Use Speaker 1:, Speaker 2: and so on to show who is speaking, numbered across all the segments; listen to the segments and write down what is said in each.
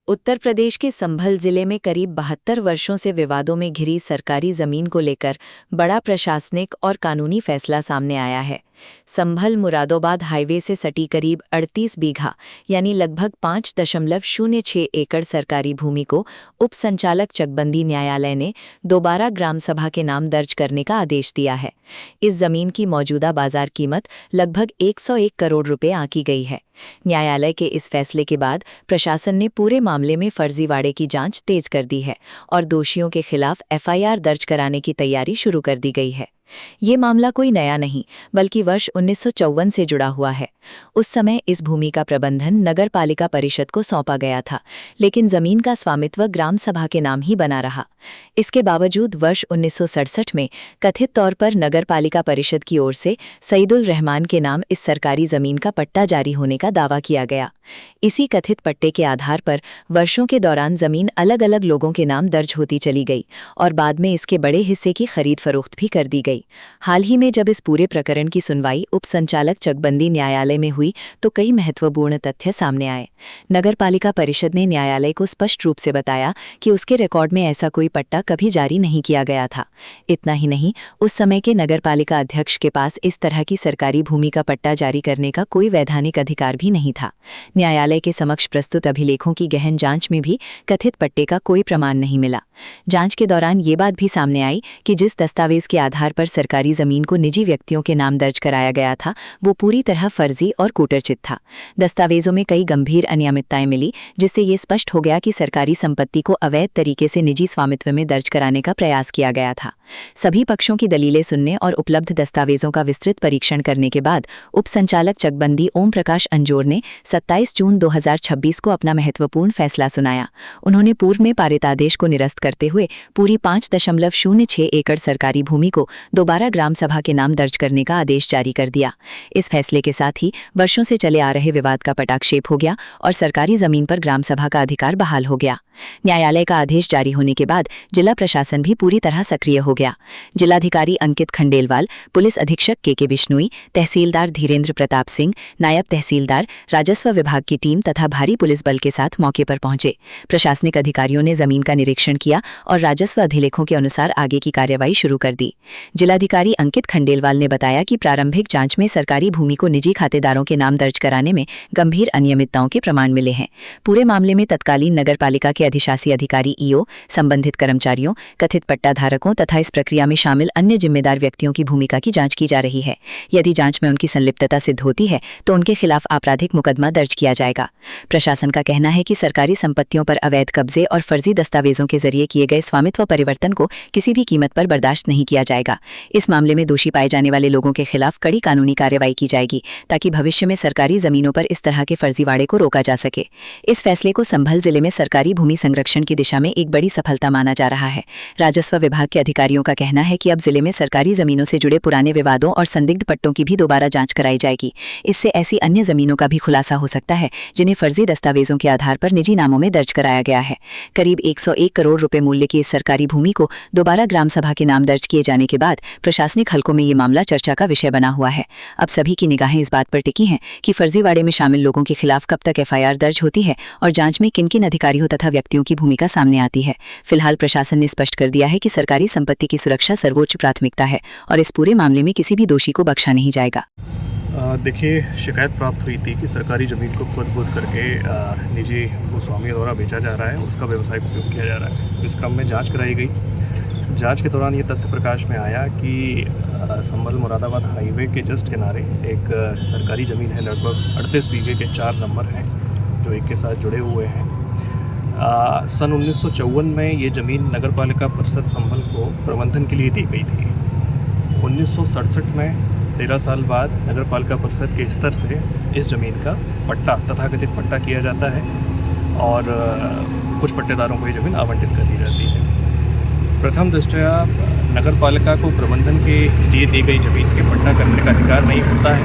Speaker 1: उत्तर प्रदेश के संभल जिले में करीब 72 वर्षों से विवादों में घिरी सरकारी जमीन को लेकर बड़ा प्रशासनिक और कानूनी फैसला सामने आया है। संभल मुरादाबाद हाईवे से सटी करीब 38 बीघा यानी लगभग 5.06 एकड़ सरकारी भूमि को उप संचालक चकबंदी न्यायालय ने दोबारा ग्राम सभा के नाम दर्ज करने का आदेश दिया है। इस जमीन की मौजूदा बाजार कीमत लगभग 101 करोड़ रुपए आंकी गई है। न्यायालय के इस फैसले के बाद प्रशासन ने पूरे मामले में फर्जीवाड़े की जांच तेज कर दी है और दोषियों के खिलाफ एफआईआर दर्ज कराने की तैयारी शुरू कर दी गई है। ये मामला कोई नया नहीं बल्कि वर्ष 1954 से जुड़ा हुआ है। उस समय इस भूमि का प्रबंधन नगर पालिका परिषद को सौंपा गया था, लेकिन जमीन का स्वामित्व ग्राम सभा के नाम ही बना रहा। इसके बावजूद वर्ष 1967 में कथित तौर पर नगर पालिका परिषद की ओर से सईदुल रहमान के नाम इस सरकारी जमीन का पट्टा जारी होने का दावा किया गया। इसी कथित पट्टे के आधार पर वर्षों के दौरान जमीन अलग अलग लोगों के नाम दर्ज होती चली गई और बाद में इसके बड़े हिस्से की खरीद फरोख्त भी कर दी गई। हाल ही में जब इस पूरे प्रकरण की सुनवाई उप संचालक चकबंदी न्यायालय में हुई तो कई महत्वपूर्ण तथ्य सामने आए। नगर पालिका परिषद ने न्यायालय को स्पष्ट रूप से बताया कि उसके रिकॉर्ड में ऐसा कोई पट्टा कभी जारी नहीं किया गया था। इतना ही नहीं, उस समय के नगर पालिका अध्यक्ष के पास इस तरह की सरकारी भूमि का पट्टा जारी करने का कोई वैधानिक अधिकार भी नहीं था। न्यायालय के समक्ष प्रस्तुत अभिलेखों की गहन जांच में भी कथित पट्टे का कोई प्रमाण नहीं मिला। जांच के दौरान ये बात भी सामने आई कि जिस दस्तावेज के आधार पर सरकारी जमीन को निजी व्यक्तियों के नाम दर्ज कराया गया था वो पूरी तरह फर्जी और कूटरचित था। दस्तावेजों में कई गंभीर अनियमितताएं मिली, जिससे ये स्पष्ट हो गया कि सरकारी संपत्ति को अवैध तरीके से निजी स्वामित्व में दर्ज कराने का प्रयास किया गया था। सभी पक्षों की दलीलें सुनने और उपलब्ध दस्तावेजों का विस्तृत परीक्षण करने के बाद उप संचालक चकबंदी ओम प्रकाश अंजोर ने 27 जून 2026 को अपना महत्वपूर्ण फैसला सुनाया। उन्होंने पूर्व में पारित आदेश को निरस्त करते हुए पूरी 5.06 एकड़ सरकारी भूमि को दोबारा ग्राम सभा के नाम दर्ज करने का आदेश जारी कर दिया। इस फैसले के साथ ही वर्षों से चले आ रहे विवाद का पटाक्षेप हो गया और सरकारी जमीन पर ग्राम सभा का अधिकार बहाल हो गया। न्यायालय का आदेश जारी होने के बाद जिला प्रशासन भी पूरी तरह सक्रिय हो गया। जिलाधिकारी अंकित खंडेलवाल, पुलिस अधीक्षक के बिश्नोई, तहसीलदार धीरेन्द्र प्रताप सिंह, नायब तहसीलदार, राजस्व विभाग की टीम तथा भारी पुलिस बल के साथ मौके पर पहुंचे। प्रशासनिक अधिकारियों ने जमीन का निरीक्षण किया और राजस्व अधिलेखों के अनुसार आगे की कार्रवाई शुरू कर दी। जिलाधिकारी अंकित खंडेलवाल ने बताया कि प्रारंभिक जांच में सरकारी भूमि को निजी खातेदारों के नाम दर्ज कराने में गंभीर अनियमितताओं के प्रमाण मिले हैं। पूरे मामले में तत्कालीन नगर पालिका के अधिशासी अधिकारी ईओ, संबंधित कर्मचारियों, कथित पट्टाधारकों तथा इस प्रक्रिया में शामिल अन्य जिम्मेदार व्यक्तियों की भूमिका की जांच की जा रही है। यदि जांच में उनकी संलिप्तता सिद्ध होती है तो उनके खिलाफ आपराधिक मुकदमा दर्ज किया जाएगा। प्रशासन का कहना है कि सरकारी संपत्तियों पर अवैध कब्जे और फर्जी दस्तावेजों के जरिए किए गए स्वामित्व परिवर्तन को किसी भी कीमत पर बर्दाश्त नहीं किया जाएगा। इस मामले में दोषी पाए जाने वाले लोगों के खिलाफ कड़ी कानूनी कार्रवाई की जाएगी ताकि भविष्य में सरकारी जमीनों पर इस तरह के फर्जीवाड़े को रोका जा सके। इस फैसले को संभल जिले में सरकारी भूमि संरक्षण की दिशा में एक बड़ी सफलता माना जा रहा है। राजस्व विभाग के अधिकारियों का कहना है कि अब जिले में सरकारी जमीनों से जुड़े पुराने विवादों और संदिग्ध पट्टों की भी दोबारा जांच कराई जाएगी। इससे ऐसी अन्य जमीनों का भी खुलासा हो सकता है जिन्हें फर्जी दस्तावेजों के आधार पर निजी नामों में दर्ज कराया गया है। करीब 101 करोड़ रुपए मूल्य की इस सरकारी भूमि को दोबारा ग्राम सभा के नाम दर्ज किए जाने के बाद प्रशासनिक हलकों में ये मामला चर्चा का विषय बना हुआ है। अब सभी की निगाहें इस बात पर टिकी हैं कि फर्जीवाड़े में शामिल लोगों के खिलाफ कब तक एफआईआर दर्ज होती है और जांच में किन किन अधिकारियों तथा व्यक्तियों की भूमिका सामने आती है। फिलहाल प्रशासन ने स्पष्ट कर दिया है कि सरकारी संपत्ति की सुरक्षा सर्वोच्च प्राथमिकता है और इस पूरे मामले में किसी भी दोषी को बख्शा नहीं जाएगा।
Speaker 2: देखिए, शिकायत प्राप्त हुई थी कि सरकारी ज़मीन को खुद करके निजी भूस्वामियों द्वारा बेचा जा रहा है, उसका व्यवसायिक उपयोग किया जा रहा है। इस क्रम में जांच कराई गई। जांच के दौरान ये तथ्य प्रकाश में आया कि संभल मुरादाबाद हाईवे के जस्ट किनारे एक सरकारी ज़मीन है, लगभग 38 बीघे के 4 नंबर हैं जो एक के साथ जुड़े हुए हैं। सन 1954 में ये ज़मीन नगर पालिका परिषद संभल को प्रबंधन के लिए दी गई थी। 1967 में 13 साल बाद नगर पालिका परिषद के स्तर से इस ज़मीन का पट्टा, तथाकथित पट्टा किया जाता है और कुछ पट्टेदारों को ये ज़मीन आवंटित कर दी जाती है। प्रथम दृष्टया नगर पालिका को प्रबंधन के लिए दी गई ज़मीन के पट्टा करने का अधिकार नहीं होता है,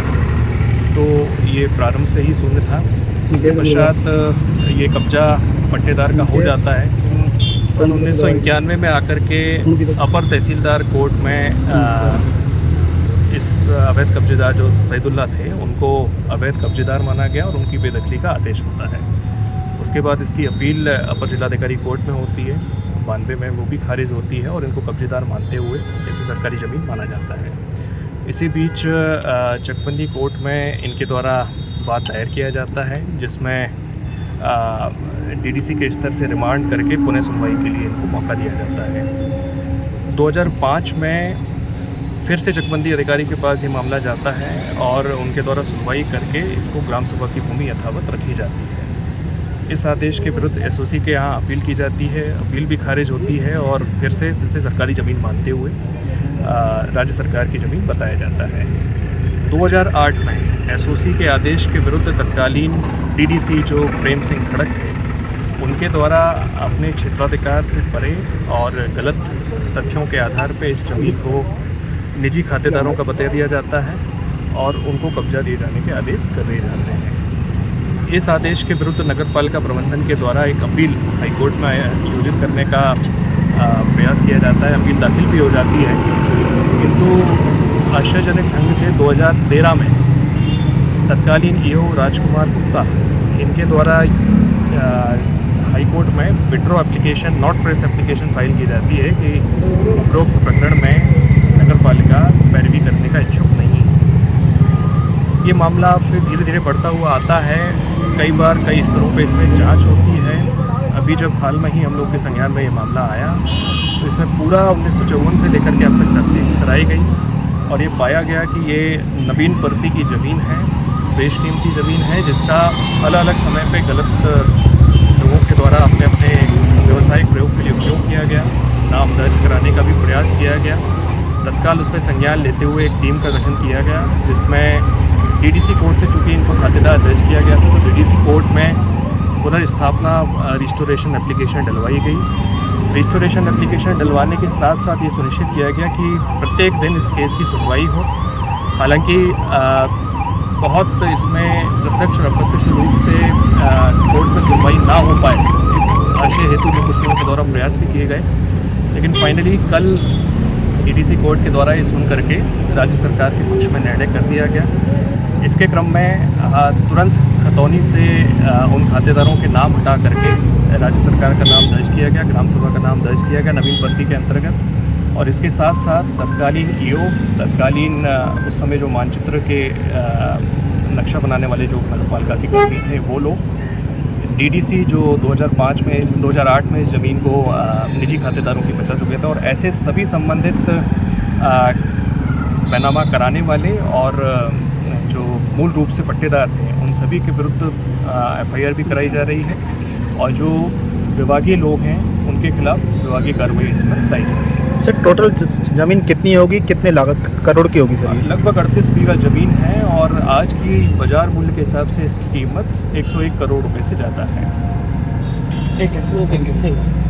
Speaker 2: तो ये प्रारंभ से ही शून्य था। उसके पश्चात ये कब्जा पट्टेदार का हो जाता है। सन 1991 में आकर के अपर तहसीलदार कोर्ट में इस अवैध कब्जेदार जो सईदुल्लाह थे उनको अवैध कब्जेदार माना गया और उनकी बेदखली का आदेश होता है। उसके बाद इसकी अपील अपर जिलाधिकारी कोर्ट में होती है, 92 में वो भी खारिज होती है और इनको कब्जेदार मानते हुए इसे सरकारी ज़मीन माना जाता है। इसी बीच चकबंदी कोर्ट में इनके द्वारा बात दायर किया जाता है, जिसमें डीडीसी के स्तर से रिमांड करके पुनः सुनवाई के लिए इनको मौका दिया जाता है। 2005 में फिर से चकबंदी अधिकारी के पास ये मामला जाता है और उनके द्वारा सुनवाई करके इसको ग्राम सभा की भूमि यथावत रखी जाती है। इस आदेश के विरुद्ध एसओसी के यहाँ अपील की जाती है, अपील भी खारिज होती है और फिर से इसे सरकारी ज़मीन मानते हुए राज्य सरकार की ज़मीन बताया जाता है। 2008 में एसओसी के आदेश के विरुद्ध तत्कालीन डीडीसी जो प्रेम सिंह खड़क थे, उनके द्वारा अपने क्षेत्राधिकार से परे और गलत तथ्यों के आधार पर इस ज़मीन को निजी खातेदारों का बता दिया जाता है और उनको कब्जा दिए जाने के आदेश कर दिए जाते हैं। इस आदेश के विरुद्ध नगर पालिका प्रबंधन के द्वारा एक अपील हाईकोर्ट में आयोजित करने का प्रयास किया जाता है। अपील दाखिल भी हो जाती है, किंतु आश्चर्यजनक ढंग से 2013 में तत्कालीन ईओ राजकुमार गुप्ता इनके द्वारा हाईकोर्ट में withdraw application not press application file की जाती है कि उपरोक्त प्रकरण में नगर पालिका पैरवी करने का इच्छुक नहीं है। ये मामला फिर धीरे धीरे बढ़ता हुआ आता है, कई बार कई स्तरों पे इसमें जांच होती है। अभी जब हाल में ही हम लोग के संज्ञान में ये मामला आया तो इसमें पूरा 1954 से लेकर के अब तक तफ्तीश कराई गई और ये पाया गया कि ये नवीन पर्ती की ज़मीन है, बेशकीमती ज़मीन है, जिसका अलग अलग समय पे गलत लोगों के द्वारा अपने अपने व्यावसायिक प्रयोग के लिए उपयोग किया गया। नाम दर्ज कराने का भी प्रयास किया गया। तत्काल उस पर संज्ञान लेते हुए एक टीम का गठन किया गया, जिसमें डीडीसी कोर्ट से चूँकि इनको खातेदार दर्ज किया गया था, तो डीडीसी कोर्ट में पुनर्स्थापना रिस्टोरेशन एप्लीकेशन डलवाई गई। रिस्टोरेशन एप्लीकेशन डलवाने के साथ साथ ये सुनिश्चित किया गया कि प्रत्येक दिन इस केस की सुनवाई हो। हालांकि बहुत इसमें प्रत्यक्ष और अप्रत्यक्ष रूप से कोर्ट में सुनवाई ना हो पाए, इस आशय हेतु में कुछ लोगों के द्वारा प्रयास भी किए गए, लेकिन फाइनली कल डीडीसी कोर्ट के द्वारा ये सुन करके राज्य सरकार के पक्ष में निर्णय कर दिया गया। इसके क्रम में तुरंत खतौनी से उन खातेदारों के नाम हटा करके राज्य सरकार का नाम दर्ज किया गया, ग्राम सभा का नाम दर्ज किया गया नवीन पर्ती के अंतर्गत। और इसके साथ साथ तत्कालीन ईओ, तत्कालीन उस समय जो मानचित्र के नक्शा बनाने वाले जो नगर पालिका के कर्मी थे, वो लोग डीडीसी जो 2008 में इस ज़मीन को निजी खातेदारों की बचा चुके थे और ऐसे सभी संबंधित बैनामा कराने वाले और जो मूल रूप से पट्टेदार थे, उन सभी के विरुद्ध एफआईआर भी कराई जा रही है और जो विभागीय लोग हैं उनके खिलाफ विभागीय कार्रवाई इसमें बताई जा रही है।
Speaker 3: सर टोटल ज़मीन कितनी होगी, कितने लागत करोड़ की होगी सर?
Speaker 2: लगभग 38 बीघा ज़मीन है और आज की बाजार मूल्य के हिसाब से इसकी कीमत 101 करोड़ रुपए से ज़्यादा है।
Speaker 3: ठीक है, थैंक यू।